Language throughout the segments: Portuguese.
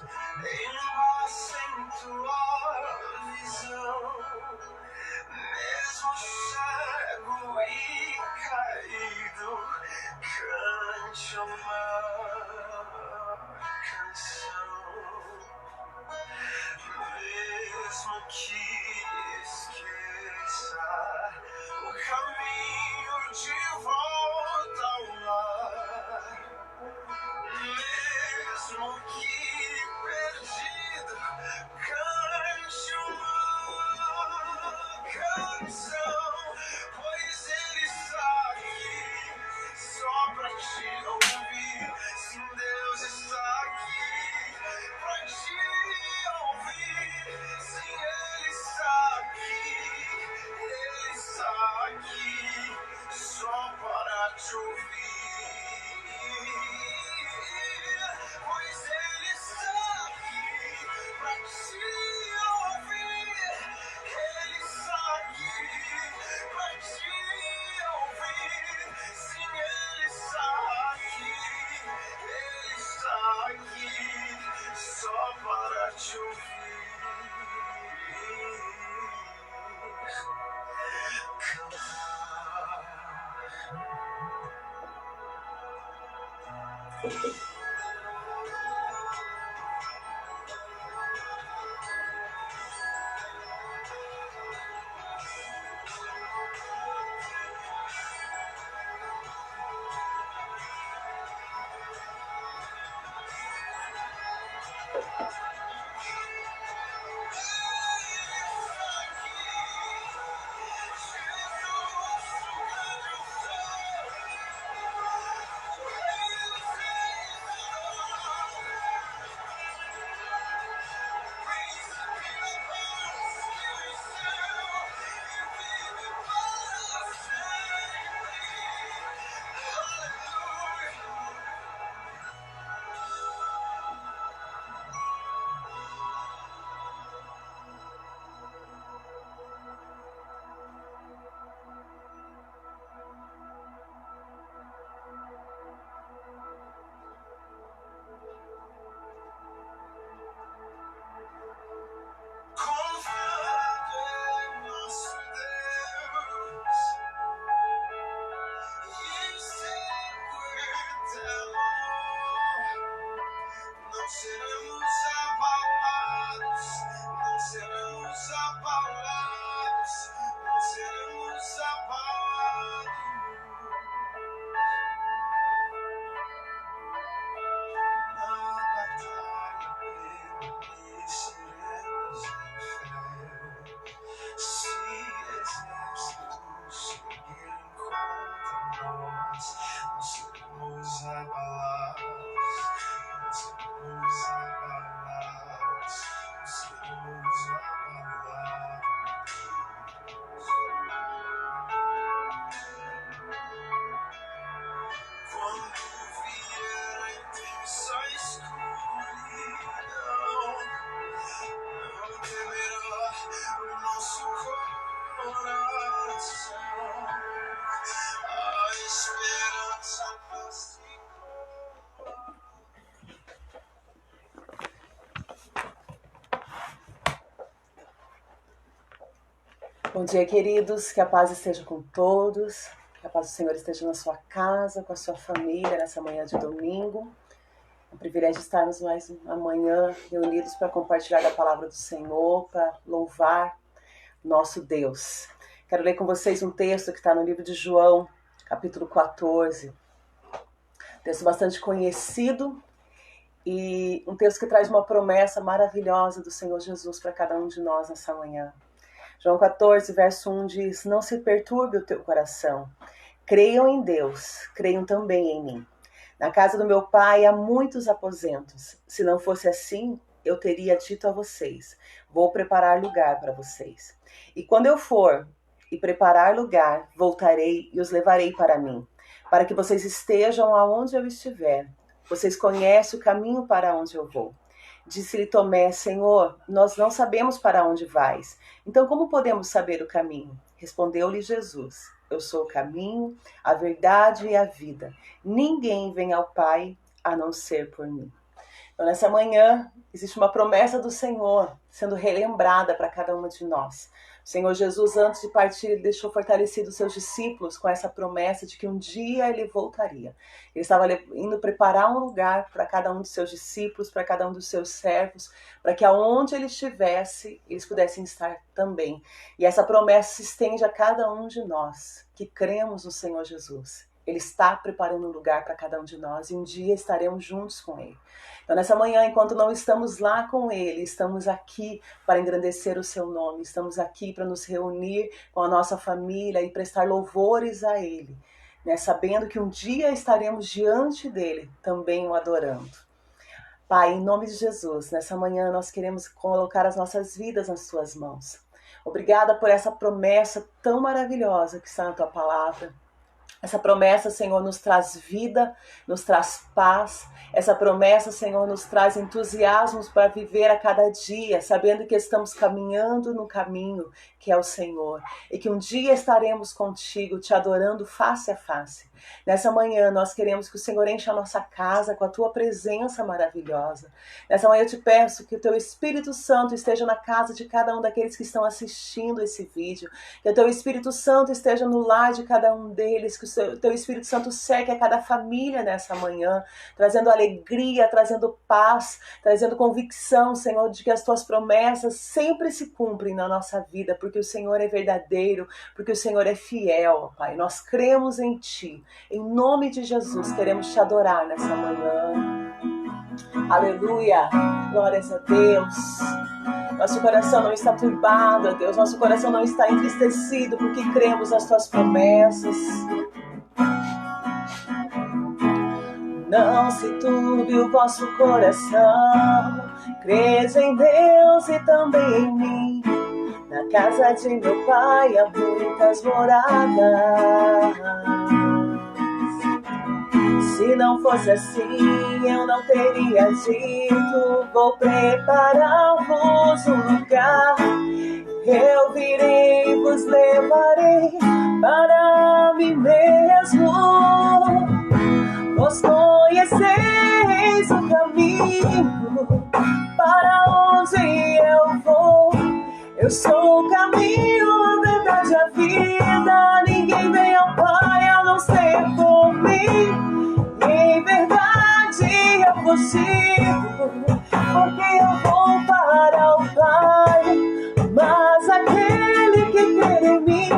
Embaixo em tua visão, mesmo cego e caído, cante uma canção. Mesmo que esqueça o caminho de volta ao lar, mesmo que perdido, cante uma canção, pois ele está aqui só pra te ouvir. Sim, Deus está aqui pra te ouvir. Sim, ele está aqui só para te ouvir. Pois ele está aqui pra te ouvir. Ele está aqui pra te ouvir. Sim, ele está aqui só para te ouvir. Bom dia, queridos, que a paz esteja com todos, que a paz do Senhor esteja na sua casa, com a sua família, nessa manhã de domingo. É um privilégio estarmos mais uma manhã reunidos para compartilhar da palavra do Senhor, para louvar nosso Deus. Quero ler com vocês um texto que está no livro de João, capítulo 14. Texto bastante conhecido e um texto que traz uma promessa maravilhosa do Senhor Jesus para cada um de nós nessa manhã. João 14, verso 1 diz: não se perturbe o teu coração. Creiam em Deus, creiam também em mim. Na casa do meu pai há muitos aposentos. Se não fosse assim, eu teria dito a vocês: vou preparar lugar para vocês. E quando eu for e preparar lugar, voltarei e os levarei para mim, para que vocês estejam aonde eu estiver. Vocês conhecem o caminho para onde eu vou. Disse-lhe Tomé: Senhor, nós não sabemos para onde vais. Então como podemos saber o caminho? Respondeu-lhe Jesus: eu sou o caminho, a verdade e a vida. Ninguém vem ao Pai a não ser por mim. Então, nessa manhã, existe uma promessa do Senhor sendo relembrada para cada uma de nós. O Senhor Jesus, antes de partir, ele deixou fortalecido os seus discípulos com essa promessa de que um dia ele voltaria. Ele estava indo preparar um lugar para cada um dos seus discípulos, para cada um dos seus servos, para que aonde ele estivesse, eles pudessem estar também. E essa promessa se estende a cada um de nós que cremos no Senhor Jesus. Ele está preparando um lugar para cada um de nós e um dia estaremos juntos com ele. Então, nessa manhã, enquanto não estamos lá com ele, estamos aqui para engrandecer o seu nome, estamos aqui para nos reunir com a nossa família e prestar louvores a ele, né? Sabendo que um dia estaremos diante dele, também o adorando. Pai, em nome de Jesus, nessa manhã nós queremos colocar as nossas vidas nas suas mãos. Obrigada por essa promessa tão maravilhosa que está na tua palavra. Essa promessa, Senhor, nos traz vida, nos traz paz. Essa promessa, Senhor, nos traz entusiasmos para viver a cada dia, sabendo que estamos caminhando no caminho que é o Senhor. E que um dia estaremos contigo, te adorando face a face. Nessa manhã, nós queremos que o Senhor encha a nossa casa com a tua presença maravilhosa. Nessa manhã, eu te peço que o teu Espírito Santo esteja na casa de cada um daqueles que estão assistindo esse vídeo. Que o teu Espírito Santo esteja no lar de cada um deles. Que o teu Espírito Santo cerque a cada família nessa manhã, trazendo alegria, trazendo paz, trazendo convicção, Senhor, de que as tuas promessas sempre se cumprem na nossa vida, porque o Senhor é verdadeiro, porque o Senhor é fiel, Pai. Nós cremos em Ti. Em nome de Jesus, queremos Te adorar nessa manhã. Aleluia! Glórias a Deus! Nosso coração não está turbado, Deus. Nosso coração não está entristecido, porque cremos nas Tuas promessas. Não se turbe o vosso coração, crês em Deus e também em mim. Na casa de meu Pai há muitas moradas. Se não fosse assim, eu não teria dito: vou preparar-vos um lugar. Eu virei e vos levarei para mim mesmo. Vós conheceis o caminho para onde eu vou. Eu sou o caminho, a verdade e a vida. Ninguém vem ao Pai a não ser por mim. Em verdade eu vos digo, porque eu vou para o Pai. Mas aquele que crê em mim,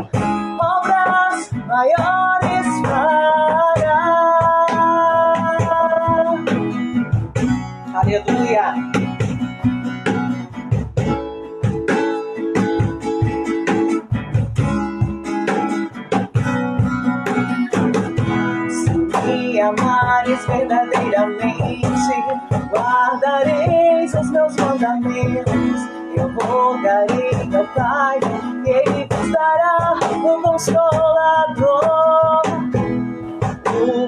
obras maiores fará. Aleluia! Se amares verdadeiramente, guardareis os meus mandamentos. Eu rogarei ao Pai, que Ele vos dará o Consolador,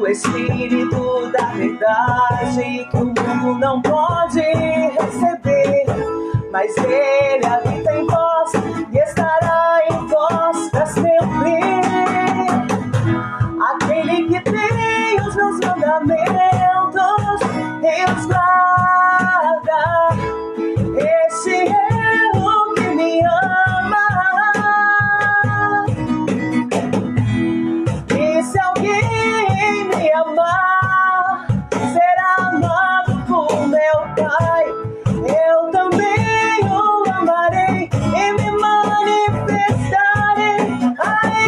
o Espírito da verdade, que o mundo não pode receber, mas Ele habita em vós e estará em vós para sempre. Aquele que tem os meus mandamentos e os guarda, esse é o que me ama. E se alguém me amar, será amado por meu Pai. Eu também o amarei e me manifestarei a Ele.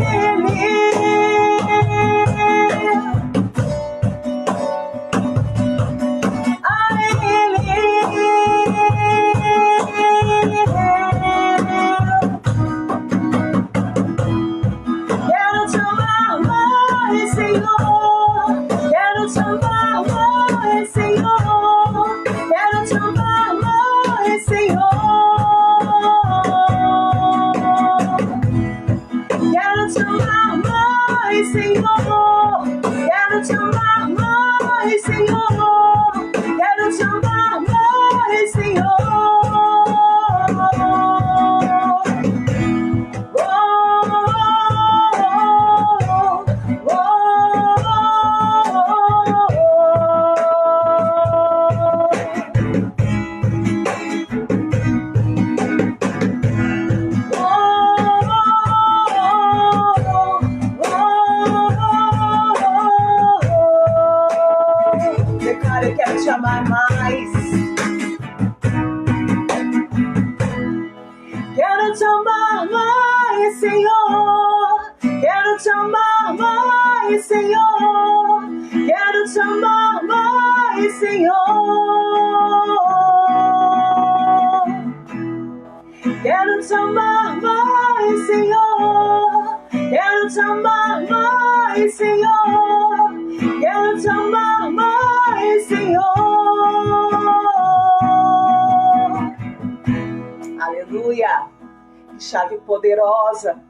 te amar mais, Senhor. Quero te amar mais, Senhor. Quero te amar mais, Senhor. Aleluia. Que chave poderosa.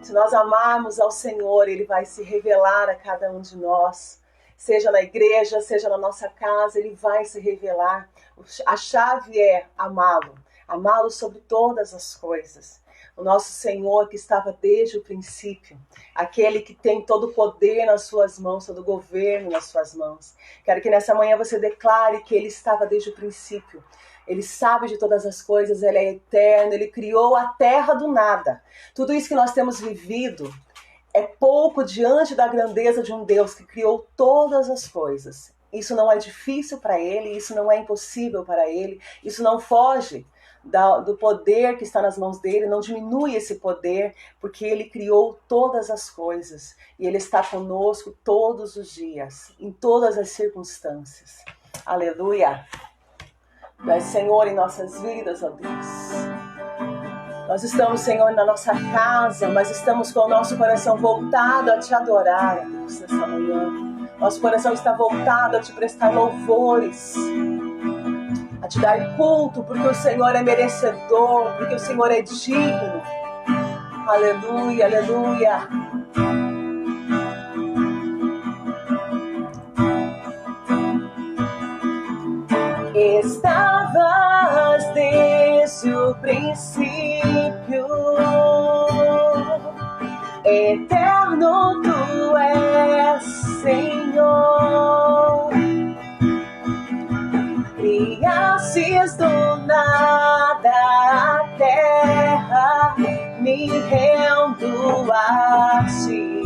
Se nós amarmos ao Senhor, Ele vai se revelar a cada um de nós. Seja na igreja, seja na nossa casa, Ele vai se revelar. A chave é amá-lo. Amá-lo sobre todas as coisas. O nosso Senhor que estava desde o princípio. Aquele que tem todo o poder nas suas mãos, todo o governo nas suas mãos. Quero que nessa manhã você declare que Ele estava desde o princípio. Ele sabe de todas as coisas, Ele é eterno, Ele criou a terra do nada. Tudo isso que nós temos vivido é pouco diante da grandeza de um Deus que criou todas as coisas. Isso não é difícil para Ele, isso não é impossível para Ele, isso não foge do poder que está nas mãos dele, não diminui esse poder, porque Ele criou todas as coisas e Ele está conosco todos os dias, em todas as circunstâncias. Aleluia! Mas, Senhor, em nossas vidas, ó Deus. Nós estamos, Senhor, na nossa casa, mas estamos com o nosso coração voltado a Te adorar, ó Deus, nessa manhã. Nosso coração está voltado a Te prestar louvores, a Te dar culto, porque o Senhor é merecedor, porque o Senhor é digno. Aleluia, aleluia. Estavas desde o princípio, eterno Tu és, Senhor. Criastes do nada a terra, me rendo a Ti.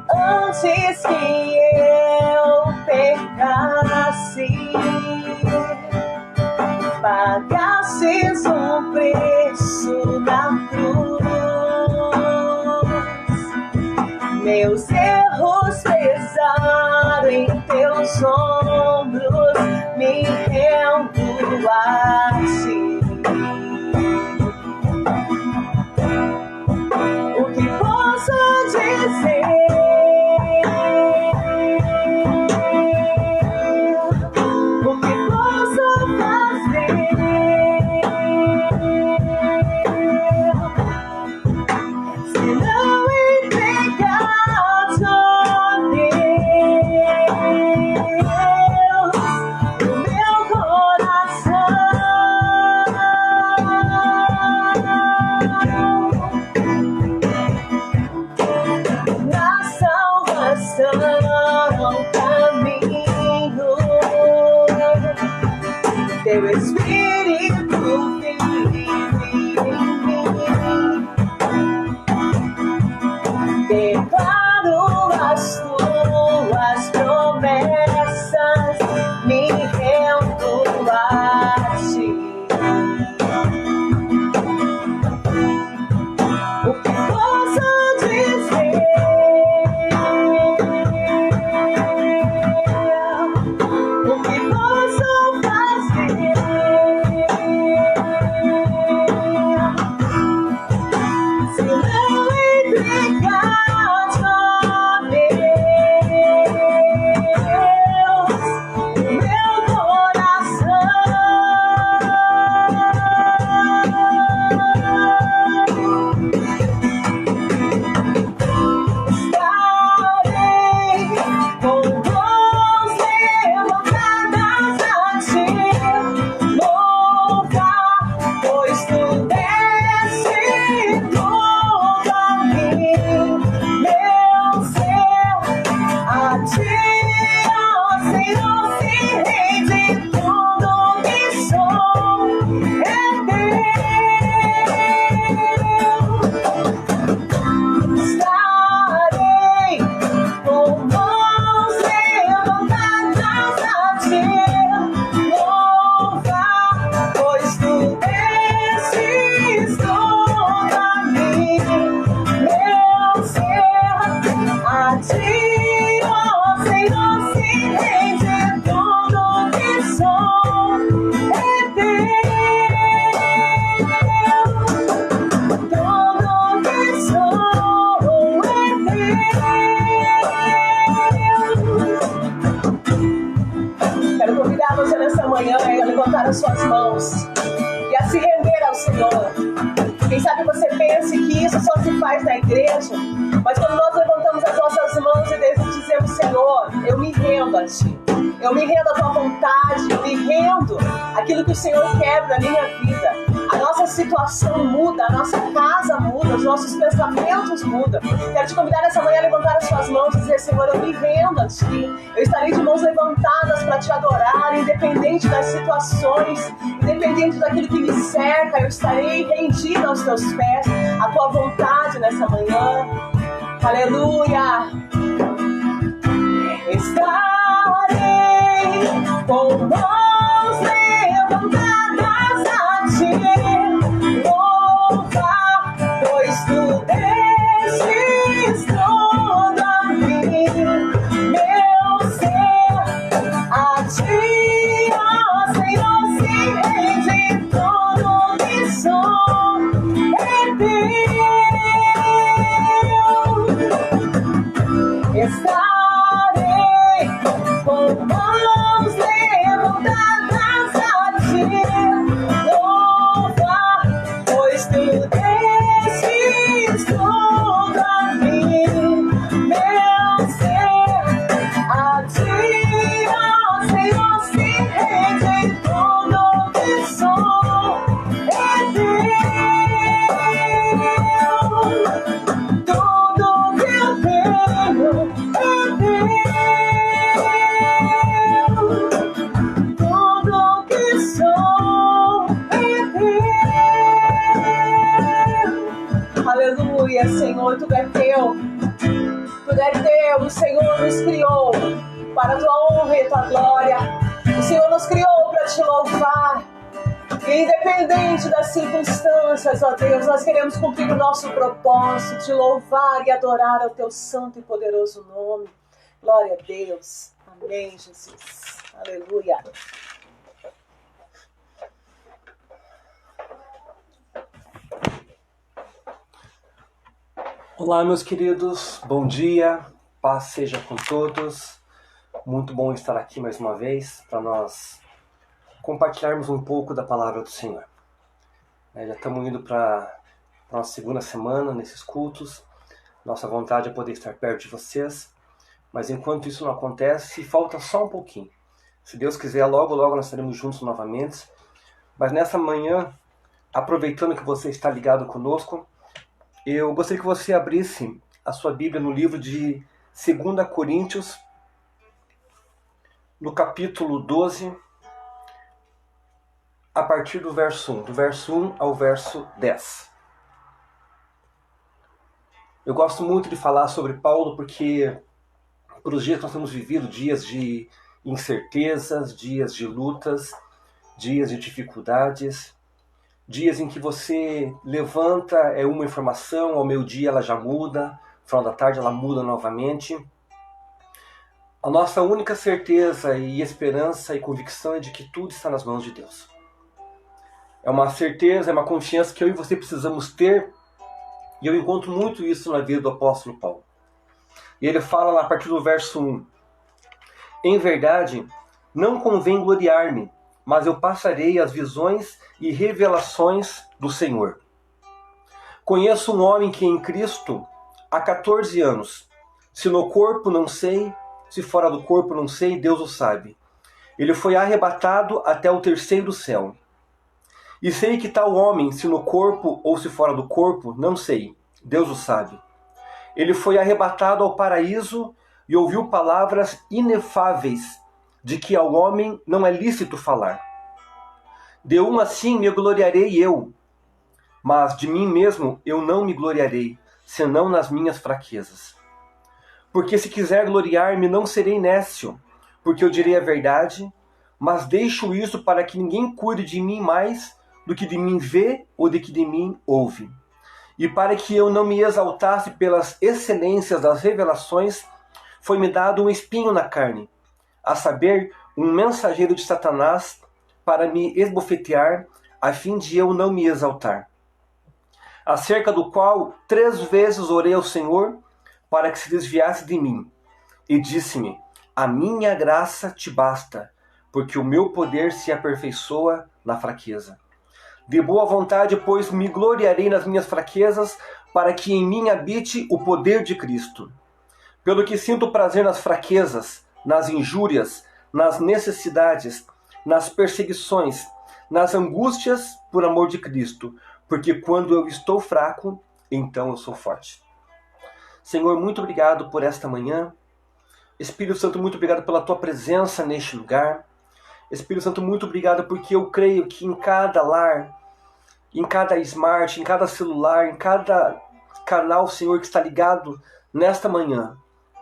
Antes que eu pecasse, pagasses um preço na cruz. Meus erros pesaram em Teus ombros, me rendo a Ti. O que posso dizer? Teu Espírito vive em mim. Declaro as Tuas promessas, me rendo a Ti. O que posso dizer? manhã é levantar as suas mãos e a se render ao Senhor. Quem sabe você pense que isso só se faz na igreja, mas quando nós levantamos as nossas mãos e dizemos, Senhor, eu me rendo a Ti. Eu me rendo à Tua vontade, eu me rendo àquilo que o Senhor quer na minha vida. A nossa situação muda, a nossa casa muda, os nossos pensamentos mudam. Quero te convidar nessa manhã a levantar as suas mãos e dizer, Senhor, eu me rendo a Ti. Eu estarei de mãos levantadas para Te adorar, independente das situações, independente daquilo que me cerca, eu estarei rendida aos Teus pés, à Tua vontade nessa manhã. Aleluia! Estarei com mãos levantadas a Ti, louvar, pois Tu destes tudo a mim, meu ser, a Ti, ó Senhor, se rende tudo que sou, é Teu. Estarei com mãos levantadas a Ti, louvar, pois Tu destes tudo a mim, meu ser, a Ti, ó Senhor, se rende tudo que sou, é Teu. Tudo que eu tenho é Teu. Tudo que sou é Teu. Aleluia, Senhor, tudo é Teu. Tudo é Teu. O Senhor nos criou para a Tua honra e a Tua glória. O Senhor nos criou para Te louvar. E independente das circunstâncias, ó Deus, nós queremos cumprir o nosso propósito de louvar e adorar ao Teu santo e poderoso nome. Glória a Deus. Amém, Jesus. Aleluia. Olá, meus queridos. Bom dia. Paz seja com todos. Muito bom estar aqui mais uma vez para nós compartilharmos um pouco da palavra do Senhor. Já estamos indo para a nossa segunda semana nesses cultos. Nossa vontade é poder estar perto de vocês, mas enquanto isso não acontece, falta só um pouquinho. Se Deus quiser, logo nós estaremos juntos novamente. Mas nessa manhã, aproveitando que você está ligado conosco, eu gostaria que você abrisse a sua Bíblia no livro de 2 Coríntios, no capítulo 12, a partir do verso 1, ao verso 10. Eu gosto muito de falar sobre Paulo porque, por os dias que nós temos vivido, dias de incertezas, dias de lutas, dias de dificuldades, dias em que você levanta, é uma informação, ao meio-dia ela já muda, no final da tarde ela muda novamente. A nossa única certeza e esperança e convicção é de que tudo está nas mãos de Deus. É uma certeza, é uma confiança que eu e você precisamos ter, e eu encontro muito isso na vida do apóstolo Paulo. E ele fala lá a partir do verso 1, em verdade, não convém gloriar-me, mas eu passarei as visões e revelações do Senhor. Conheço um homem que em Cristo há 14 anos, se no corpo não sei, se fora do corpo não sei, Deus o sabe. Ele foi arrebatado até o terceiro céu. E sei que tal homem, se no corpo ou se fora do corpo, não sei, Deus o sabe. Ele foi arrebatado ao paraíso e ouviu palavras inefáveis, de que ao homem não é lícito falar. De um assim me gloriarei eu, mas de mim mesmo eu não me gloriarei, senão nas minhas fraquezas. Porque se quiser gloriar-me, não serei nécio, porque eu direi a verdade, mas deixo isso para que ninguém cuide de mim mais do que de mim vê ou de que de mim ouve. E para que eu não me exaltasse pelas excelências das revelações, foi-me dado um espinho na carne, a saber, um mensageiro de Satanás, para me esbofetear, a fim de eu não me exaltar. Acerca do qual 3 vezes orei ao Senhor, para que se desviasse de mim. E disse-me, a minha graça te basta, porque o meu poder se aperfeiçoa na fraqueza. De boa vontade, pois, me gloriarei nas minhas fraquezas, para que em mim habite o poder de Cristo. Pelo que sinto prazer nas fraquezas, nas injúrias, nas necessidades, nas perseguições, nas angústias por amor de Cristo, porque quando eu estou fraco, então eu sou forte. Senhor, muito obrigado por esta manhã. Espírito Santo, muito obrigado pela tua presença neste lugar. Espírito Santo, muito obrigado porque eu creio que em cada lar, em cada smart, em cada celular, em cada canal, Senhor, que está ligado nesta manhã,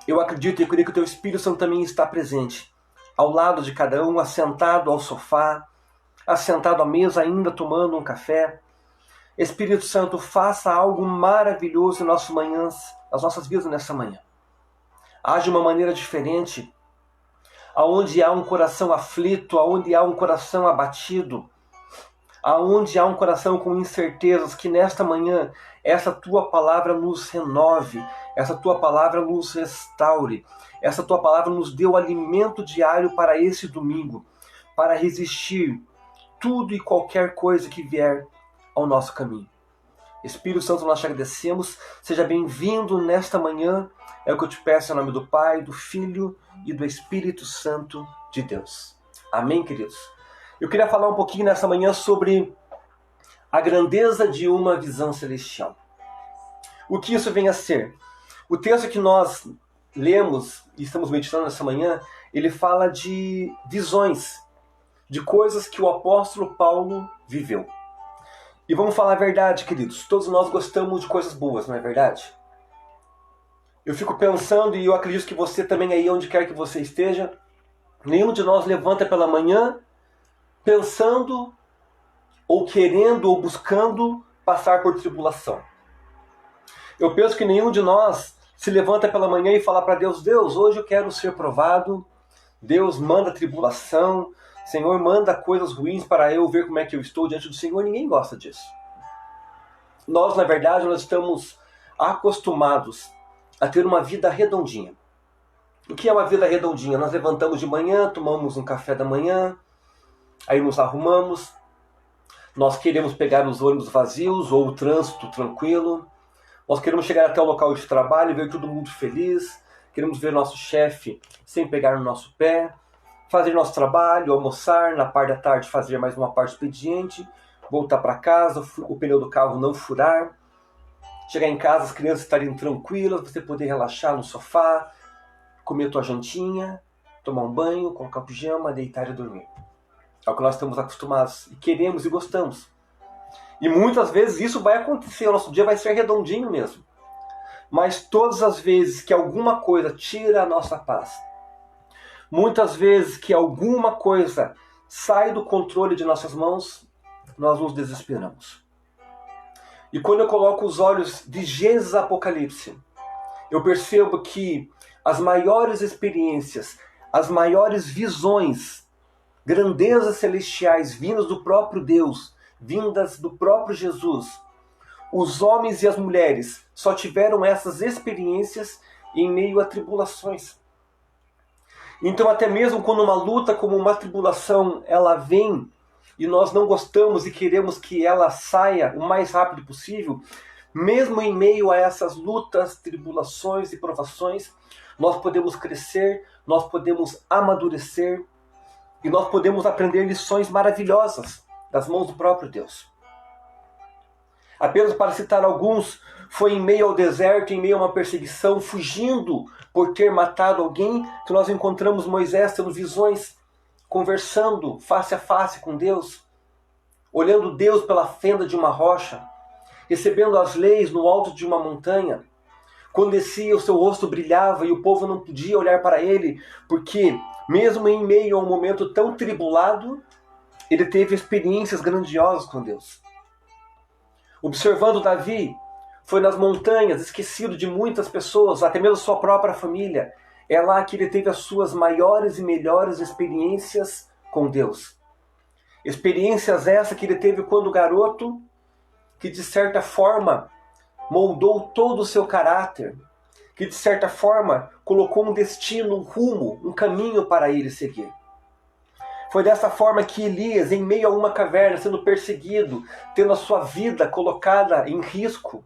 eu acredito e creio que o teu Espírito Santo também está presente, ao lado de cada um, assentado ao sofá, assentado à mesa ainda tomando um café. Espírito Santo, faça algo maravilhoso em nossas manhãs, as nossas vidas nessa manhã. Age de uma maneira diferente, aonde há um coração aflito, aonde há um coração abatido, aonde há um coração com incertezas, que nesta manhã essa tua palavra nos renove, essa tua palavra nos restaure, essa tua palavra nos dê o alimento diário para esse domingo, para resistir tudo e qualquer coisa que vier ao nosso caminho. Espírito Santo, nós te agradecemos, seja bem-vindo nesta manhã, é o que eu te peço em nome do Pai, do Filho e do Espírito Santo de Deus. Amém, queridos? Eu queria falar um pouquinho nessa manhã sobre a grandeza de uma visão celestial. O que isso vem a ser? O texto que nós lemos e estamos meditando nessa manhã, ele fala de visões, de coisas que o apóstolo Paulo viveu. E vamos falar a verdade, queridos, todos nós gostamos de coisas boas, não é verdade? Eu fico pensando, e eu acredito que você também aí, onde quer que você esteja, nenhum de nós levanta pela manhã pensando, ou querendo, ou buscando passar por tribulação. Eu penso que nenhum de nós se levanta pela manhã e fala para Deus, Deus, hoje eu quero ser provado, Deus manda tribulação, Senhor manda coisas ruins para eu ver como é que eu estou diante do Senhor. Ninguém gosta disso. Nós, na verdade, nós estamos acostumados a ter uma vida redondinha. O que é uma vida redondinha? Nós levantamos de manhã, tomamos um café da manhã, aí nos arrumamos, nós queremos pegar os ônibus vazios ou o trânsito tranquilo, nós queremos chegar até o local de trabalho e ver todo mundo feliz, queremos ver nosso chefe sem pegar no nosso pé, fazer nosso trabalho, almoçar, na parte da tarde fazer mais uma parte expediente, voltar para casa, o pneu do carro não furar, chegar em casa, as crianças estarem tranquilas, você poder relaxar no sofá, comer tua jantinha, tomar um banho, colocar o pijama, deitar e dormir. É o que nós estamos acostumados e queremos e gostamos. E muitas vezes isso vai acontecer, o nosso dia vai ser redondinho mesmo. Mas todas as vezes que alguma coisa tira a nossa paz, muitas vezes que alguma coisa sai do controle de nossas mãos, nós nos desesperamos. E quando eu coloco os olhos de Gênesis Apocalipse, eu percebo que as maiores experiências, as maiores visões, grandezas celestiais vindas do próprio Deus, vindas do próprio Jesus, os homens e as mulheres só tiveram essas experiências em meio a tribulações. Então até mesmo quando uma luta como uma tribulação ela vem e nós não gostamos e queremos que ela saia o mais rápido possível, mesmo em meio a essas lutas, tribulações e provações, nós podemos crescer, nós podemos amadurecer e nós podemos aprender lições maravilhosas das mãos do próprio Deus. Apenas para citar alguns, foi em meio ao deserto, em meio a uma perseguição, fugindo por ter matado alguém, que nós encontramos Moisés tendo visões, conversando face a face com Deus, olhando Deus pela fenda de uma rocha, recebendo as leis no alto de uma montanha. Quando descia, o seu rosto brilhava e o povo não podia olhar para ele, porque mesmo em meio a um momento tão tribulado, ele teve experiências grandiosas com Deus. Observando Davi, foi nas montanhas, esquecido de muitas pessoas, até mesmo sua própria família. É lá que ele teve as suas maiores e melhores experiências com Deus. Experiências essas que ele teve quando garoto, que de certa forma moldou todo o seu caráter, que de certa forma colocou um destino, um rumo, um caminho para ele seguir. Foi dessa forma que Elias, em meio a uma caverna, sendo perseguido, tendo a sua vida colocada em risco,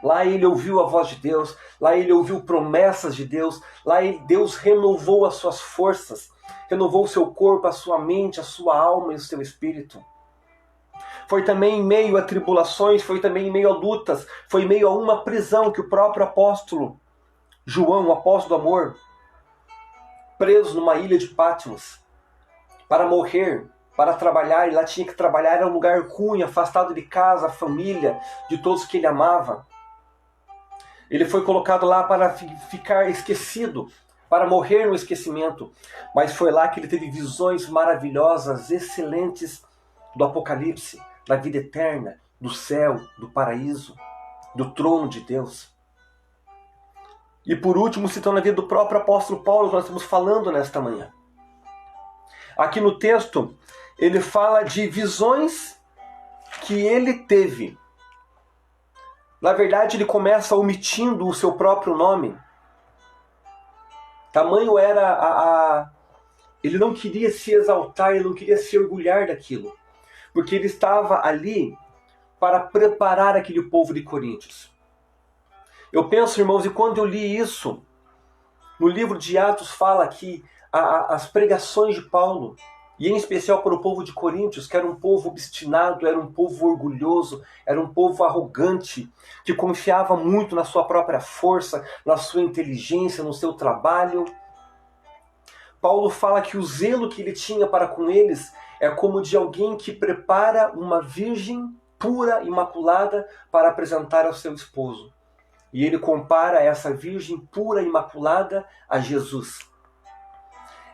lá ele ouviu a voz de Deus, lá ele ouviu promessas de Deus, lá Deus renovou as suas forças, renovou o seu corpo, a sua mente, a sua alma e o seu espírito. Foi também em meio a tribulações, foi também em meio a lutas, foi em meio a uma prisão que o próprio apóstolo João, o apóstolo do amor, preso numa ilha de Patmos, para morrer, para trabalhar, e lá tinha que trabalhar, era um lugar ruim, afastado de casa, família, de todos que ele amava. Ele foi colocado lá para ficar esquecido, para morrer no esquecimento. Mas foi lá que ele teve visões maravilhosas, excelentes do Apocalipse, da vida eterna, do céu, do paraíso, do trono de Deus. E por último, citando a vida do próprio apóstolo Paulo, que nós estamos falando nesta manhã. Aqui no texto, ele fala de visões que ele teve. Na verdade, ele começa omitindo o seu próprio nome. Tamanho era ele não queria se exaltar, ele não queria se orgulhar daquilo. Porque ele estava ali para preparar aquele povo de Coríntios. Eu penso, irmãos, e quando eu li isso, no livro de Atos fala que as pregações de Paulo, e em especial para o povo de Coríntios, que era um povo obstinado, era um povo orgulhoso, era um povo arrogante, que confiava muito na sua própria força, na sua inteligência, no seu trabalho. Paulo fala que o zelo que ele tinha para com eles é como de alguém que prepara uma virgem pura, imaculada, para apresentar ao seu esposo. E ele compara essa virgem pura, imaculada, a Jesus.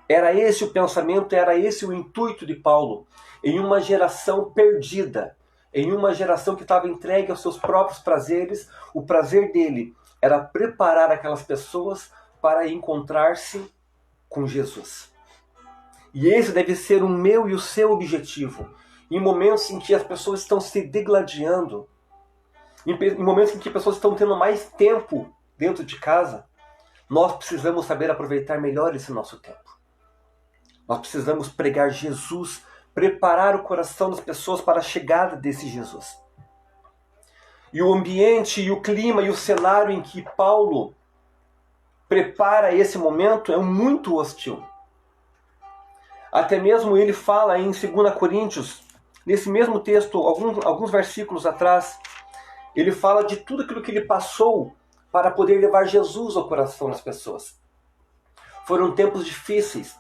Era esse o pensamento, era esse o intuito de Paulo, em uma geração perdida, em uma geração que estava entregue aos seus próprios prazeres. O prazer dele era preparar aquelas pessoas para encontrar-se com Jesus. E esse deve ser o meu e o seu objetivo, em momentos em que as pessoas estão se degladiando, em momentos em que pessoas estão tendo mais tempo dentro de casa, nós precisamos saber aproveitar melhor esse nosso tempo. Nós precisamos pregar Jesus, preparar o coração das pessoas para a chegada desse Jesus. E o ambiente, e o clima, e o cenário em que Paulo prepara esse momento é muito hostil. Até mesmo ele fala em 2 Coríntios, nesse mesmo texto, alguns versículos atrás, ele fala de tudo aquilo que ele passou para poder levar Jesus ao coração das pessoas. Foram tempos difíceis.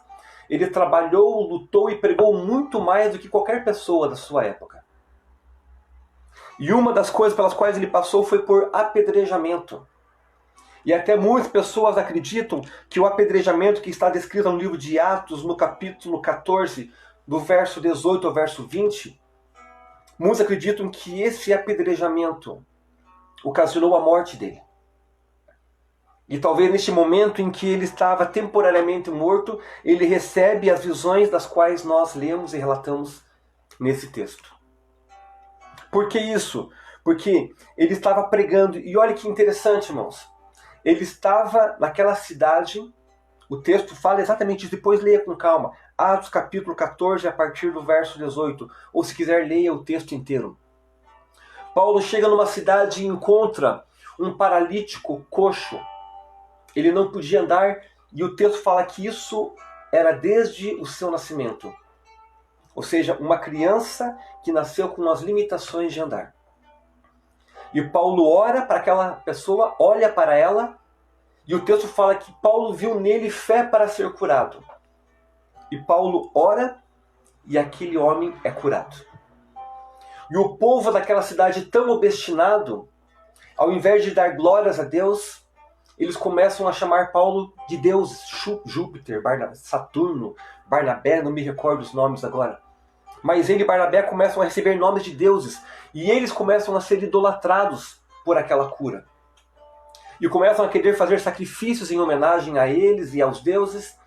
Ele trabalhou, lutou e pregou muito mais do que qualquer pessoa da sua época. E uma das coisas pelas quais ele passou foi por apedrejamento. E até muitas pessoas acreditam que o apedrejamento que está descrito no livro de Atos, no capítulo 14, do verso 18 ao verso 20, muitos acreditam que esse apedrejamento ocasionou a morte dele. E talvez neste momento em que ele estava temporariamente morto, ele recebe as visões das quais nós lemos e relatamos nesse texto. Por que isso? Porque ele estava pregando, e olha que interessante, irmãos. Ele estava naquela cidade, o texto fala exatamente isso, depois leia com calma. Atos capítulo 14, a partir do verso 18, ou se quiser leia o texto inteiro. Paulo chega numa cidade e encontra um paralítico coxo. Ele não podia andar, e o texto fala que isso era desde o seu nascimento. Ou seja, uma criança que nasceu com as limitações de andar. E Paulo ora para aquela pessoa, olha para ela, e o texto fala que Paulo viu nele fé para ser curado. E Paulo ora, e aquele homem é curado. E o povo daquela cidade tão obstinado, ao invés de dar glórias a Deus, eles começam a chamar Paulo de Deus, Júpiter, Saturno, Barnabé, não me recordo os nomes agora. Mas ele e Barnabé começam a receber nomes de deuses, e eles começam a ser idolatrados por aquela cura. E começam a querer fazer sacrifícios em homenagem a eles e aos deuses.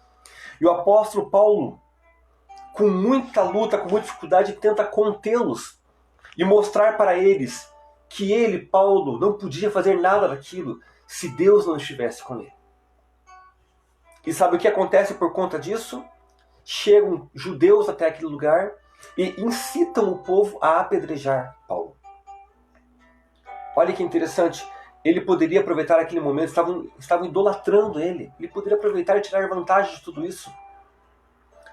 E o apóstolo Paulo, com muita luta, com muita dificuldade, tenta contê-los e mostrar para eles que ele, Paulo, não podia fazer nada daquilo se Deus não estivesse com ele. E sabe o que acontece por conta disso? chegam judeus até aquele lugar e incitam o povo a apedrejar Paulo. Olha que interessante, ele poderia aproveitar aquele momento, estavam idolatrando ele. Ele poderia aproveitar e tirar vantagem de tudo isso.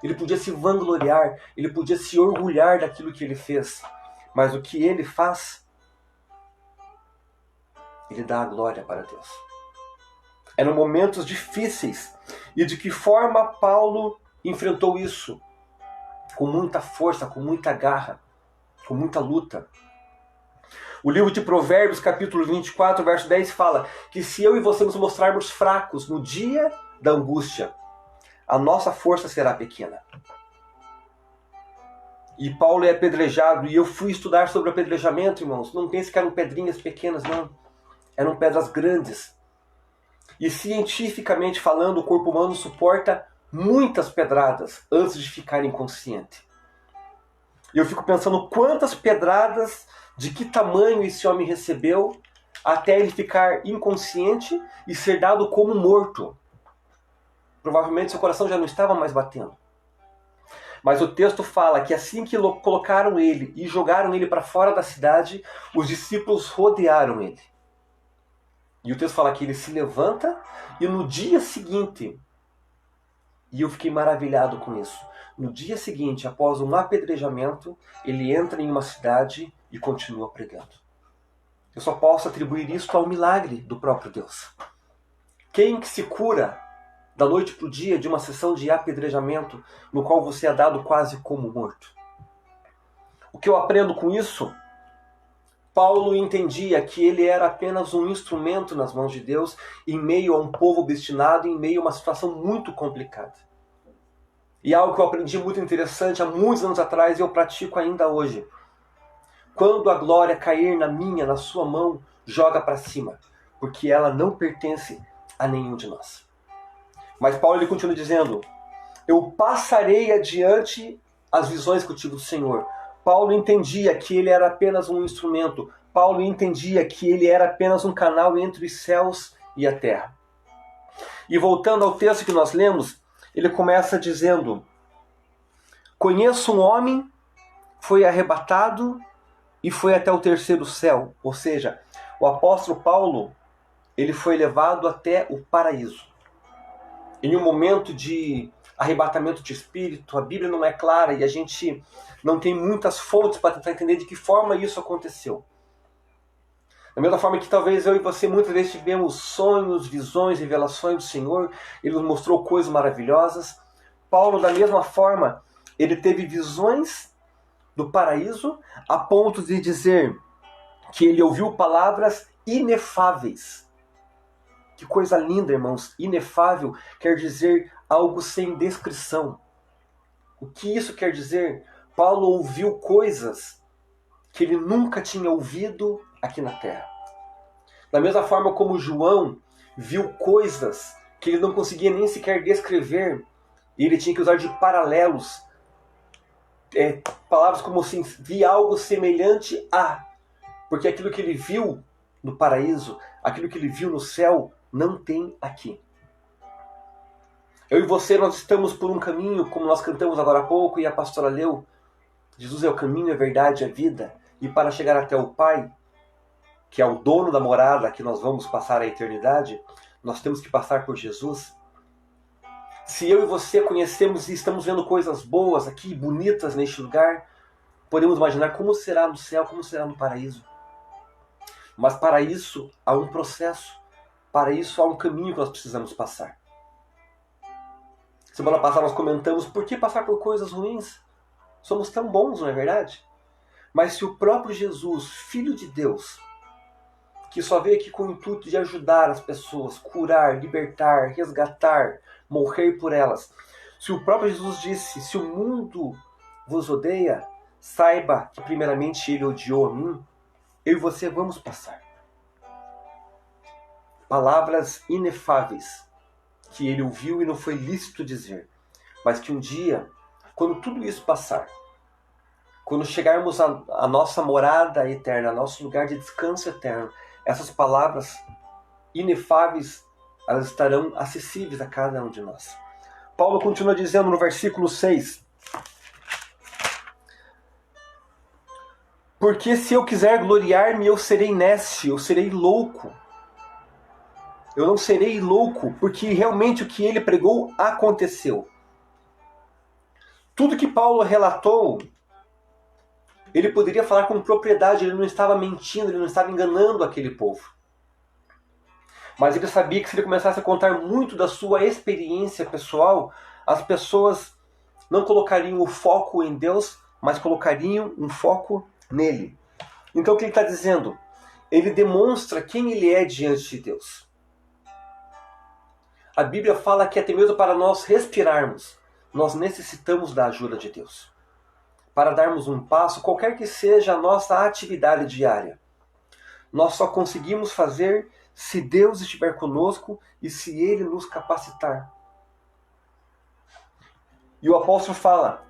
Ele podia se vangloriar, ele podia se orgulhar daquilo que ele fez. Mas o que ele faz, ele dá a glória para Deus. Eram momentos difíceis. E de que forma Paulo enfrentou isso? Com muita força, com muita garra, com muita luta. O livro de Provérbios, capítulo 24, verso 10, fala que se eu e você nos mostrarmos fracos no dia da angústia, a nossa força será pequena. E Paulo é apedrejado, e eu fui estudar sobre apedrejamento, irmãos. Não pense que eram pedrinhas pequenas, não. Eram pedras grandes. E cientificamente falando, o corpo humano suporta muitas pedradas antes de ficar inconsciente. E eu fico pensando quantas pedradas, de que tamanho esse homem recebeu, até ele ficar inconsciente e ser dado como morto. Provavelmente seu coração já não estava mais batendo. Mas o texto fala que assim que colocaram ele e jogaram ele para fora da cidade, os discípulos rodearam ele. E o texto fala que ele se levanta e no dia seguinte, e eu fiquei maravilhado com isso, no dia seguinte, após um apedrejamento, ele entra em uma cidade e continua pregando. Eu só posso atribuir isso ao milagre do próprio Deus. Quem que se cura da noite para o dia de uma sessão de apedrejamento no qual você é dado quase como morto? O que eu aprendo com isso? Paulo entendia que ele era apenas um instrumento nas mãos de Deus em meio a um povo obstinado, em meio a uma situação muito complicada. E algo que eu aprendi muito interessante há muitos anos atrás e eu pratico ainda hoje. Quando a glória cair na sua mão, joga para cima, porque ela não pertence a nenhum de nós. Mas Paulo ele continua dizendo, eu passarei adiante as visões que eu tive do Senhor. Paulo entendia que ele era apenas um instrumento. Paulo entendia que ele era apenas um canal entre os céus e a terra. E voltando ao texto que nós lemos, ele começa dizendo, conheço um homem, foi arrebatado e foi até o terceiro céu. Ou seja, o apóstolo Paulo, ele foi levado até o paraíso. Em um momento de arrebatamento de espírito, a Bíblia não é clara e a gente não tem muitas fontes para tentar entender de que forma isso aconteceu. Da mesma forma que talvez eu e você muitas vezes tivemos sonhos, visões, revelações do Senhor, Ele nos mostrou coisas maravilhosas. Paulo, da mesma forma, ele teve visões do paraíso a ponto de dizer que ele ouviu palavras inefáveis. Que coisa linda, irmãos. Inefável quer dizer algo sem descrição. O que isso quer dizer? Paulo ouviu coisas que ele nunca tinha ouvido aqui na terra. Da mesma forma como João viu coisas que ele não conseguia nem sequer descrever, e ele tinha que usar de paralelos, palavras como assim, vi algo semelhante a, porque aquilo que ele viu no paraíso, aquilo que ele viu no céu, não tem aqui. Eu e você, nós estamos por um caminho, como nós cantamos agora há pouco, e a pastora leu, Jesus é o caminho, a verdade e a vida, e para chegar até o Pai, que é o dono da morada que nós vamos passar a eternidade, nós temos que passar por Jesus. Se eu e você conhecemos e estamos vendo coisas boas aqui, bonitas neste lugar, podemos imaginar como será no céu, como será no paraíso. Mas para isso há um processo, para isso há um caminho que nós precisamos passar. Semana passada nós comentamos por que passar por coisas ruins? Somos tão bons, não é verdade? Mas se o próprio Jesus, Filho de Deus, que só veio aqui com o intuito de ajudar as pessoas, curar, libertar, resgatar, morrer por elas. Se o próprio Jesus disse, se o mundo vos odeia, saiba que primeiramente ele odiou a mim, eu e você vamos passar. Palavras inefáveis que ele ouviu e não foi lícito dizer, mas que um dia, quando tudo isso passar, quando chegarmos à nossa morada eterna, ao nosso lugar de descanso eterno, essas palavras inefáveis, elas estarão acessíveis a cada um de nós. Paulo continua dizendo no versículo 6: porque se eu quiser gloriar-me, eu serei nécio, eu serei louco. Eu não serei louco, porque realmente o que ele pregou aconteceu. Tudo que Paulo relatou, ele poderia falar com propriedade, ele não estava mentindo, ele não estava enganando aquele povo. Mas ele sabia que se ele começasse a contar muito da sua experiência pessoal, as pessoas não colocariam o foco em Deus, mas colocariam um foco nele. Então o que ele está dizendo? Ele demonstra quem ele é diante de Deus. A Bíblia fala que até mesmo para nós respirarmos, nós necessitamos da ajuda de Deus. Para darmos um passo, qualquer que seja a nossa atividade diária, nós só conseguimos fazer se Deus estiver conosco e se Ele nos capacitar. E o apóstolo fala: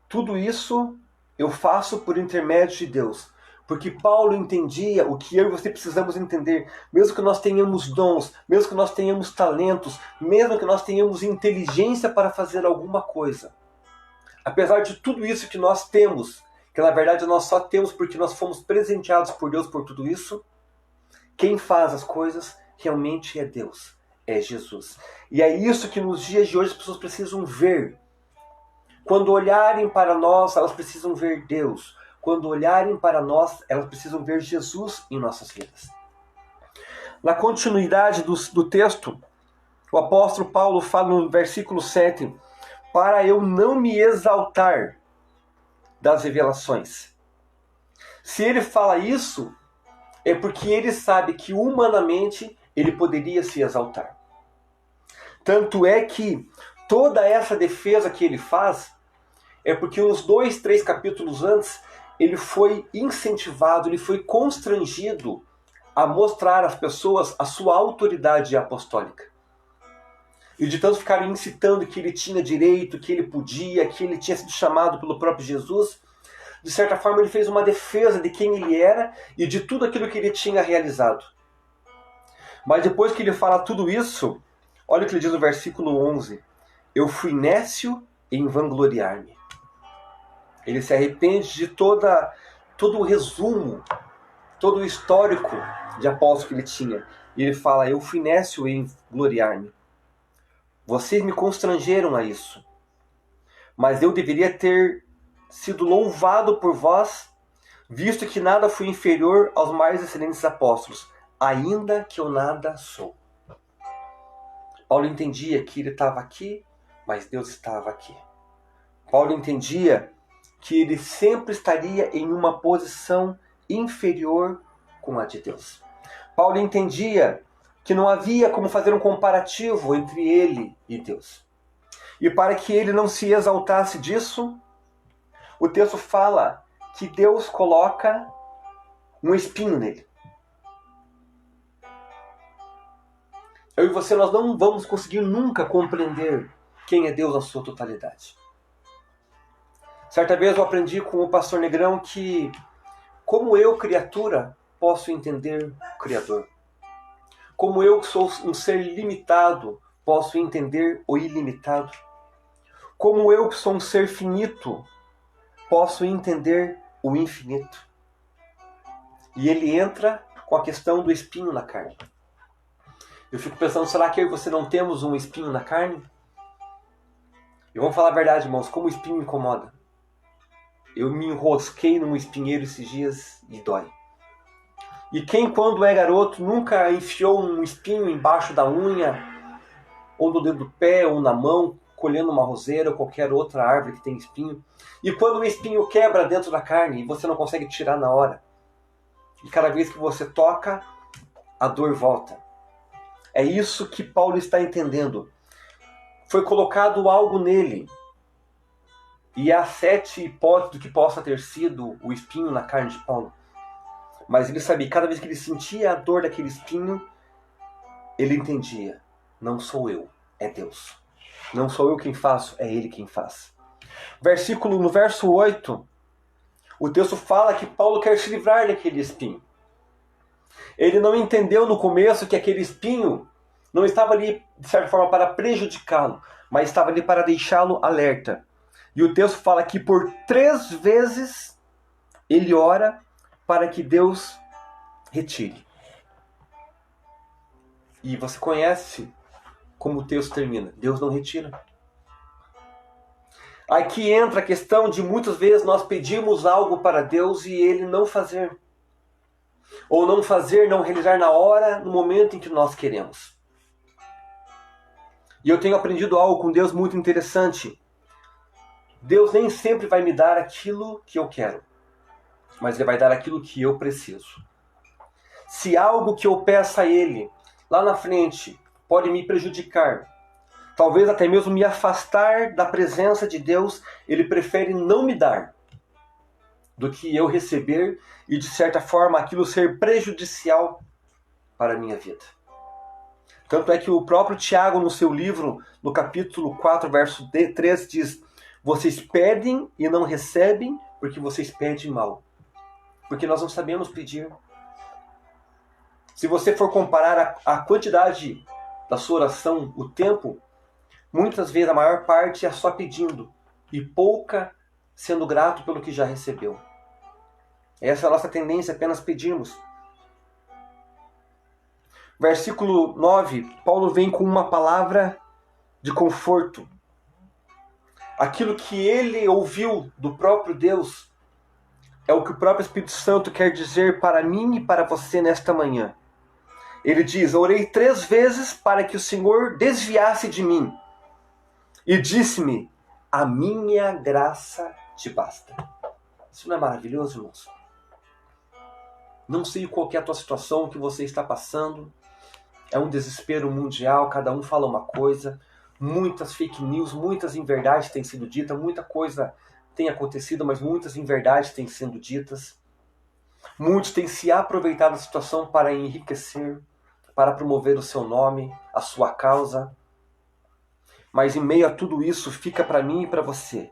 tudo isso eu faço por intermédio de Deus. Porque Paulo entendia o que eu e você precisamos entender. Mesmo que nós tenhamos dons, mesmo que nós tenhamos talentos, mesmo que nós tenhamos inteligência para fazer alguma coisa. Apesar de tudo isso que nós temos, que na verdade nós só temos porque nós fomos presenteados por Deus por tudo isso, quem faz as coisas realmente é Deus, é Jesus. E é isso que nos dias de hoje as pessoas precisam ver. Quando olharem para nós, elas precisam ver Deus. Quando olharem para nós, elas precisam ver Jesus em nossas vidas. Na continuidade do texto, o apóstolo Paulo fala no versículo 7, para eu não me exaltar das revelações. Se ele fala isso, é porque ele sabe que humanamente ele poderia se exaltar. Tanto é que toda essa defesa que ele faz é porque uns 2, 3 capítulos antes ele foi incentivado, ele foi constrangido a mostrar às pessoas a sua autoridade apostólica. E de tanto ficarem incitando que ele tinha direito, que ele podia, que ele tinha sido chamado pelo próprio Jesus, de certa forma ele fez uma defesa de quem ele era e de tudo aquilo que ele tinha realizado. Mas depois que ele fala tudo isso, olha o que ele diz no versículo 11. Eu fui nécio em vangloriar-me. Ele se arrepende de todo o resumo, todo o histórico de apóstolo que ele tinha. E ele fala, eu fui nécio em gloriar-me. Vocês me constrangeram a isso. Mas eu deveria ter sido louvado por vós, visto que nada fui inferior aos mais excelentes apóstolos, ainda que eu nada sou. Paulo entendia que ele estava aqui, mas Deus estava aqui. Paulo entendia que ele sempre estaria em uma posição inferior com a de Deus. Paulo entendia que não havia como fazer um comparativo entre ele e Deus. E para que ele não se exaltasse disso, o texto fala que Deus coloca um espinho nele. Eu e você, nós não vamos conseguir nunca compreender quem é Deus na sua totalidade. Certa vez eu aprendi com o pastor Negrão que, como eu, criatura, posso entender o Criador. Como eu, que sou um ser limitado, posso entender o ilimitado. Como eu, que sou um ser finito, posso entender o infinito. E ele entra com a questão do espinho na carne. Eu fico pensando, será que eu e você não temos um espinho na carne? E vamos falar a verdade, irmãos, como o espinho incomoda. Eu me enrosquei num espinheiro esses dias e dói. E quem, quando é garoto, nunca enfiou um espinho embaixo da unha, ou no dedo do pé, ou na mão, colhendo uma roseira ou qualquer outra árvore que tem espinho. E quando o espinho quebra dentro da carne e você não consegue tirar na hora, e cada vez que você toca, a dor volta. É isso que Paulo está entendendo. Foi colocado algo nele. E há 7 hipóteses do que possa ter sido o espinho na carne de Paulo. Mas ele sabia, cada vez que ele sentia a dor daquele espinho, ele entendia, não sou eu, é Deus. Não sou eu quem faço, é Ele quem faz. No verso 8, o texto fala que Paulo quer se livrar daquele espinho. Ele não entendeu no começo que aquele espinho Não estava ali, de certa forma, para prejudicá-lo, mas estava ali para deixá-lo alerta. E o texto fala que por 3 vezes ele ora para que Deus retire. E você conhece como o texto termina. Deus não retira. Aqui entra a questão de muitas vezes nós pedimos algo para Deus e Ele não fazer. Ou não fazer, não realizar na hora, no momento em que nós queremos. E eu tenho aprendido algo com Deus muito interessante. Deus nem sempre vai me dar aquilo que eu quero, mas Ele vai dar aquilo que eu preciso. Se algo que eu peço a Ele, lá na frente, pode me prejudicar, talvez até mesmo me afastar da presença de Deus, Ele prefere não me dar, do que eu receber e, de certa forma, aquilo ser prejudicial para a minha vida. Tanto é que o próprio Tiago, no seu livro, no capítulo 4, verso 3, diz: vocês pedem e não recebem porque vocês pedem mal. Porque nós não sabemos pedir. Se você for comparar a quantidade da sua oração, o tempo, muitas vezes a maior parte é só pedindo e pouca sendo grato pelo que já recebeu. Essa é a nossa tendência, apenas pedirmos. Versículo 9, Paulo vem com uma palavra de conforto. Aquilo que ele ouviu do próprio Deus é o que o próprio Espírito Santo quer dizer para mim e para você nesta manhã. Ele diz: orei 3 vezes para que o Senhor desviasse de mim. E disse-me: a minha graça te basta. Isso não é maravilhoso, irmãos? Não sei qual é a tua situação, o que você está passando. É um desespero mundial, cada um fala uma coisa. Muitas fake news, muitas inverdades têm sido ditas, muita coisa tem acontecido, mas muitas inverdades têm sido ditas. Muitos têm se aproveitado da situação para enriquecer, para promover o seu nome, a sua causa. Mas em meio a tudo isso, fica para mim e para você: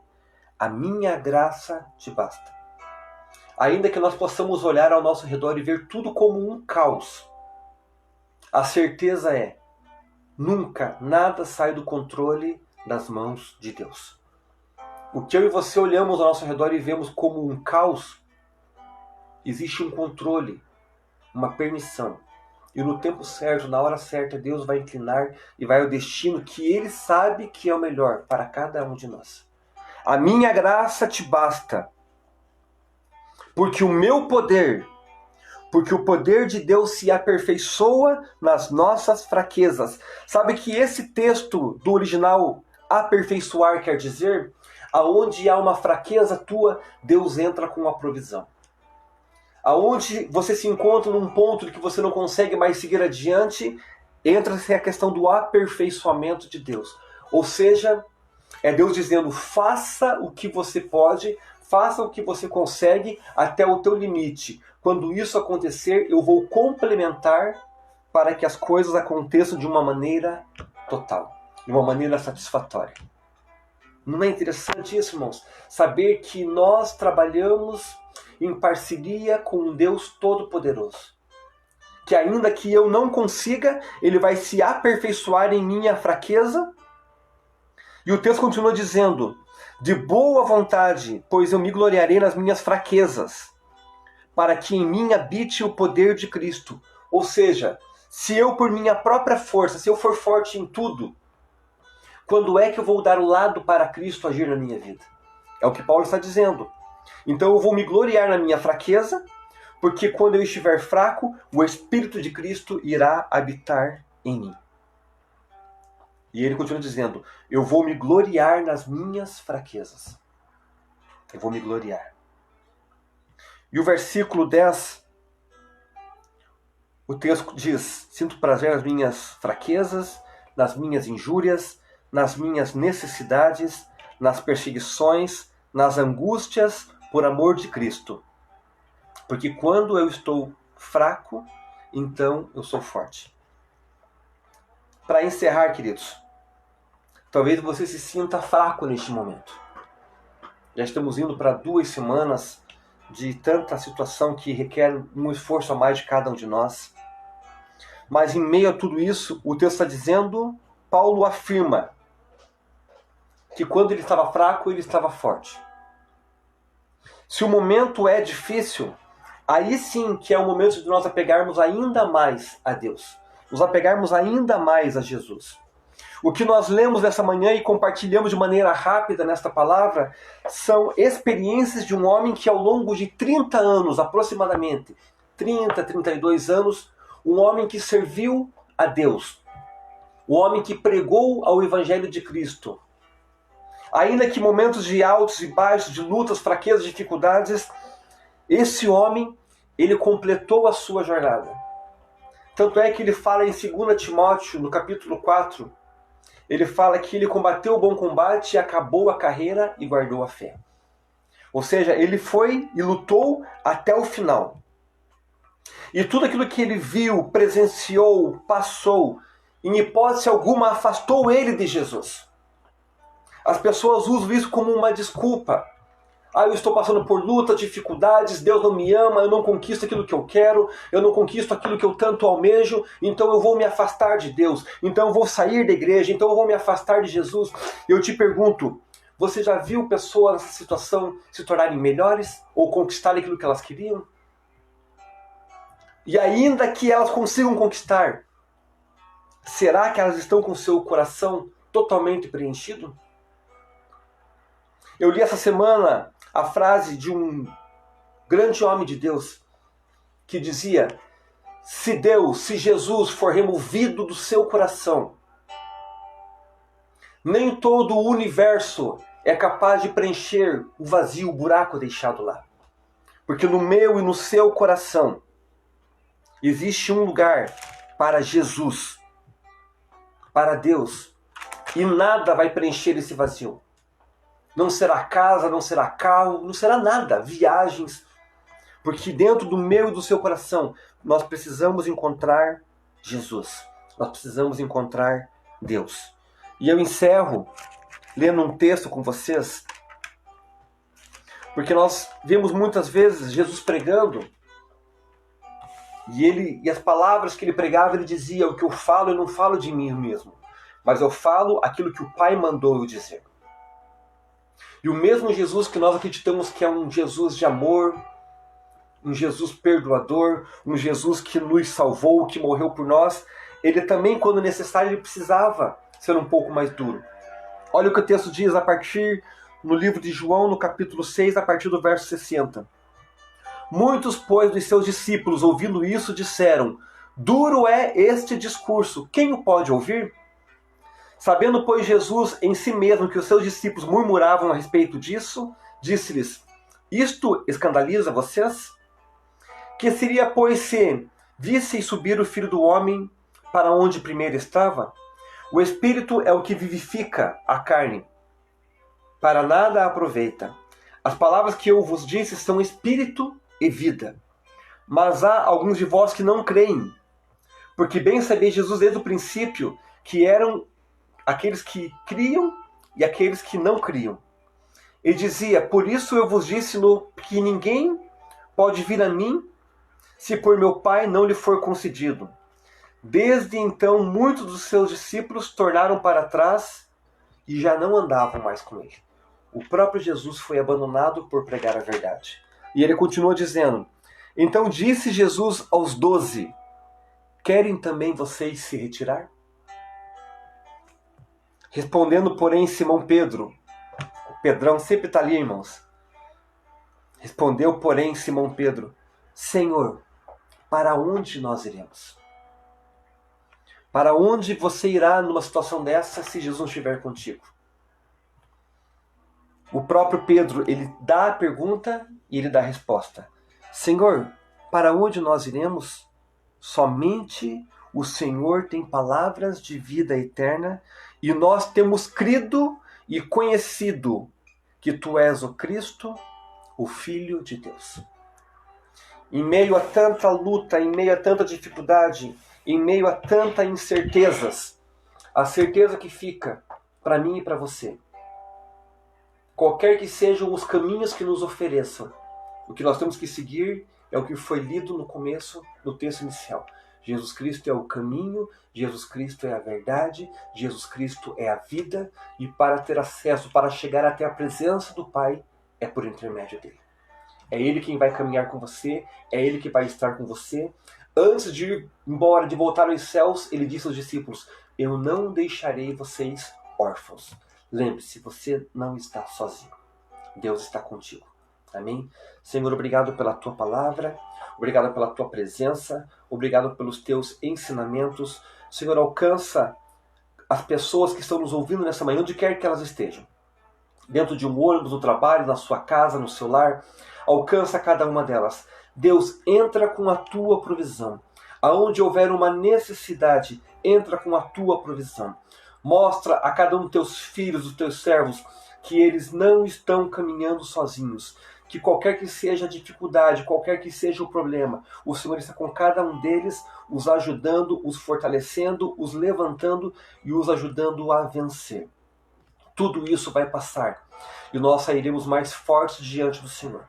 a minha graça te basta. Ainda que nós possamos olhar ao nosso redor e ver tudo como um caos, a certeza é: nunca nada sai do controle das mãos de Deus. O que eu e você olhamos ao nosso redor e vemos como um caos, existe um controle, uma permissão. E no tempo certo, na hora certa, Deus vai inclinar e vai ao destino que Ele sabe que é o melhor para cada um de nós. A minha graça te basta, porque o poder de Deus se aperfeiçoa nas nossas fraquezas. Sabe que esse texto do original, aperfeiçoar, quer dizer, aonde há uma fraqueza tua, Deus entra com a provisão. Aonde você se encontra num ponto de que você não consegue mais seguir adiante, entra-se a questão do aperfeiçoamento de Deus. Ou seja, é Deus dizendo: faça o que você pode, faça o que você consegue até o teu limite. Quando isso acontecer, eu vou complementar para que as coisas aconteçam de uma maneira total, de uma maneira satisfatória. Não é interessante isso, irmãos? Saber que nós trabalhamos em parceria com um Deus Todo-Poderoso. Que ainda que eu não consiga, Ele vai se aperfeiçoar em minha fraqueza. E o texto continua dizendo: de boa vontade, pois eu me gloriarei nas minhas fraquezas, para que em mim habite o poder de Cristo. Ou seja, se eu por minha própria força, se eu for forte em tudo, quando é que eu vou dar o lado para Cristo agir na minha vida? É o que Paulo está dizendo. Então eu vou me gloriar na minha fraqueza, porque quando eu estiver fraco, o Espírito de Cristo irá habitar em mim. E ele continua dizendo: eu vou me gloriar nas minhas fraquezas. Eu vou me gloriar. E o versículo 10, o texto diz: sinto prazer nas minhas fraquezas, nas minhas injúrias, nas minhas necessidades, nas perseguições, nas angústias, por amor de Cristo. Porque quando eu estou fraco, então eu sou forte. Para encerrar, queridos, talvez você se sinta fraco neste momento. Já estamos indo para 2 semanas de tanta situação que requer um esforço a mais de cada um de nós. Mas em meio a tudo isso, o texto está dizendo, Paulo afirma que quando ele estava fraco, ele estava forte. Se o momento é difícil, aí sim que é o momento de nós apegarmos ainda mais a Deus. Nos apegarmos ainda mais a Jesus. O que nós lemos nessa manhã e compartilhamos de maneira rápida nesta palavra são experiências de um homem que ao longo de 30 anos, aproximadamente, 30, 32 anos, um homem que serviu a Deus. Um homem que pregou ao Evangelho de Cristo. Ainda que momentos de altos e baixos, de lutas, fraquezas, dificuldades, esse homem, ele completou a sua jornada. Tanto é que ele fala em 2 Timóteo, no capítulo 4, ele fala que ele combateu o bom combate, acabou a carreira e guardou a fé. Ou seja, ele foi e lutou até o final. E tudo aquilo que ele viu, presenciou, passou, em hipótese alguma afastou ele de Jesus. As pessoas usam isso como uma desculpa. Eu estou passando por lutas, dificuldades, Deus não me ama, eu não conquisto aquilo que eu quero, eu não conquisto aquilo que eu tanto almejo, então eu vou me afastar de Deus, então eu vou sair da igreja, então eu vou me afastar de Jesus. Eu te pergunto, você já viu pessoas nessa situação se tornarem melhores ou conquistarem aquilo que elas queriam? E ainda que elas consigam conquistar, será que elas estão com o seu coração totalmente preenchido? Eu li essa semana a frase de um grande homem de Deus que dizia: se Jesus for removido do seu coração, nem todo o universo é capaz de preencher o vazio, o buraco deixado lá. Porque no meu e no seu coração existe um lugar para Jesus, para Deus, e nada vai preencher esse vazio. Não será casa, não será carro, não será nada, viagens. Porque dentro do meu e do seu coração, nós precisamos encontrar Jesus. Nós precisamos encontrar Deus. E eu encerro lendo um texto com vocês, porque nós vemos muitas vezes Jesus pregando, e as palavras que ele pregava, ele dizia: o que eu falo, eu não falo de mim mesmo, mas eu falo aquilo que o Pai mandou eu dizer. E o mesmo Jesus que nós acreditamos que é um Jesus de amor, um Jesus perdoador, um Jesus que nos salvou, que morreu por nós, ele também, quando necessário, ele precisava ser um pouco mais duro. Olha o que o texto diz a partir, no livro de João, no capítulo 6, a partir do verso 60. Muitos, pois, dos seus discípulos, ouvindo isso, disseram: duro é este discurso, quem o pode ouvir? Sabendo, pois, Jesus em si mesmo que os seus discípulos murmuravam a respeito disso, disse-lhes: isto escandaliza vocês? Que seria, pois, se visseis subir o Filho do Homem para onde primeiro estava? O Espírito é o que vivifica a carne. Para nada a aproveita. As palavras que eu vos disse são Espírito e vida. Mas há alguns de vós que não creem. Porque bem sabia Jesus desde o princípio que eram aqueles que criam e aqueles que não criam. Ele dizia: por isso eu vos disse que ninguém pode vir a mim se por meu Pai não lhe for concedido. Desde então, muitos dos seus discípulos tornaram para trás e já não andavam mais com ele. O próprio Jesus foi abandonado por pregar a verdade. E ele continua dizendo: então disse Jesus aos 12, querem também vocês se retirar? Respondendo, porém, Simão Pedro, o Pedrão sempre está ali, irmãos. Respondeu, porém, Simão Pedro: Senhor, para onde nós iremos? Para onde você irá numa situação dessa se Jesus não estiver contigo? O próprio Pedro, ele dá a pergunta e ele dá a resposta. Senhor, para onde nós iremos? Somente o Senhor tem palavras de vida eterna e nós temos crido e conhecido que Tu és o Cristo, o Filho de Deus. Em meio a tanta luta, em meio a tanta dificuldade, em meio a tantas incertezas, a certeza que fica para mim e para você, qualquer que sejam os caminhos que nos ofereçam, o que nós temos que seguir é o que foi lido no começo do texto inicial. Jesus Cristo é o caminho, Jesus Cristo é a verdade, Jesus Cristo é a vida, e para ter acesso, para chegar até a presença do Pai, é por intermédio dele. É ele quem vai caminhar com você, é ele que vai estar com você. Antes de ir embora, de voltar aos céus, ele disse aos discípulos: eu não deixarei vocês órfãos. Lembre-se, você não está sozinho. Deus está contigo. Amém? Senhor, obrigado pela tua palavra, obrigado pela tua presença, obrigado pelos teus ensinamentos. Senhor, alcança as pessoas que estão nos ouvindo nessa manhã, onde quer que elas estejam. Dentro de um ônibus, no trabalho, na sua casa, no seu lar. Alcança cada uma delas. Deus, entra com a tua provisão. Aonde houver uma necessidade, entra com a tua provisão. Mostra a cada um dos teus filhos, dos teus servos, que eles não estão caminhando sozinhos. Que qualquer que seja a dificuldade, qualquer que seja o problema, o Senhor está com cada um deles, os ajudando, os fortalecendo, os levantando e os ajudando a vencer. Tudo isso vai passar e nós sairemos mais fortes diante do Senhor.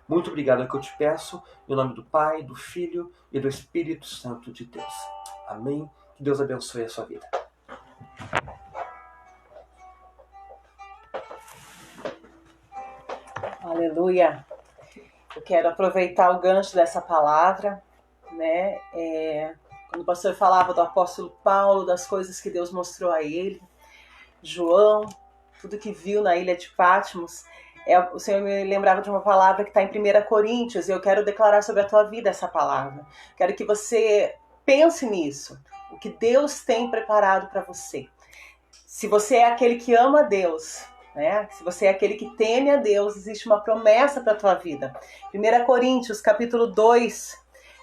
Muito obrigado, é o que eu te peço, em nome do Pai, do Filho e do Espírito Santo de Deus. Amém. Que Deus abençoe a sua vida. Aleluia. Eu quero aproveitar o gancho dessa palavra, né? Quando o pastor falava do apóstolo Paulo, das coisas que Deus mostrou a ele, João, tudo que viu na ilha de Patmos, o Senhor me lembrava de uma palavra que está em 1 Coríntios, e eu quero declarar sobre a tua vida essa palavra. Quero que você pense nisso, o que Deus tem preparado para você. Se você é aquele que ama a Deus, né? Se você é aquele que teme a Deus, existe uma promessa para a tua vida. 1 Coríntios, capítulo 2,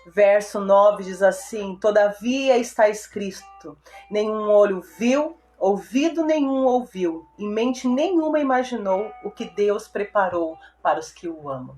verso 9, diz assim: todavia está escrito, nenhum olho viu, ouvido nenhum ouviu, e mente nenhuma imaginou o que Deus preparou para os que o amam.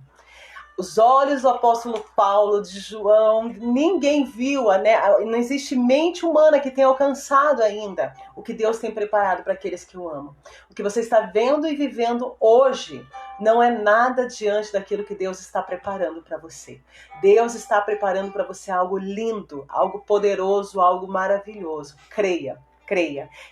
Os olhos do apóstolo Paulo, de João, ninguém viu, né? Não existe mente humana que tenha alcançado ainda o que Deus tem preparado para aqueles que o amam. O que você está vendo e vivendo hoje não é nada diante daquilo que Deus está preparando para você. Deus está preparando para você algo lindo, algo poderoso, algo maravilhoso. Creia.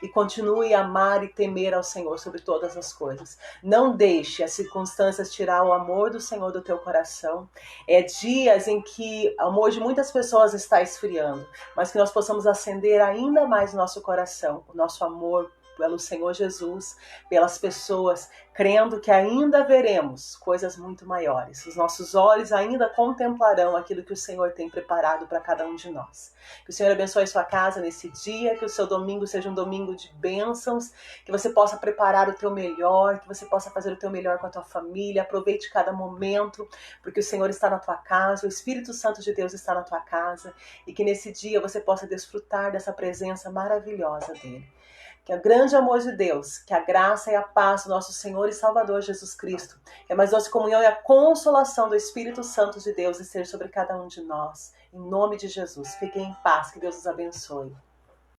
E continue a amar e temer ao Senhor sobre todas as coisas. Não deixe as circunstâncias tirar o amor do Senhor do teu coração. É dias em que o amor de muitas pessoas está esfriando, mas que nós possamos acender ainda mais o nosso coração, o nosso amor pelo Senhor Jesus, pelas pessoas, crendo que ainda veremos coisas muito maiores. Os nossos olhos ainda contemplarão aquilo que o Senhor tem preparado para cada um de nós. Que o Senhor abençoe sua casa nesse dia, que o seu domingo seja um domingo de bênçãos, que você possa preparar o teu melhor, que você possa fazer o teu melhor com a tua família, aproveite cada momento, porque o Senhor está na tua casa, o Espírito Santo de Deus está na tua casa, e que nesse dia você possa desfrutar dessa presença maravilhosa dele. Que o grande amor de Deus, que a graça e a paz do nosso Senhor e Salvador Jesus Cristo, que a mais doce comunhão e a consolação do Espírito Santo de Deus esteja sobre cada um de nós. Em nome de Jesus, fiquem em paz, que Deus os abençoe.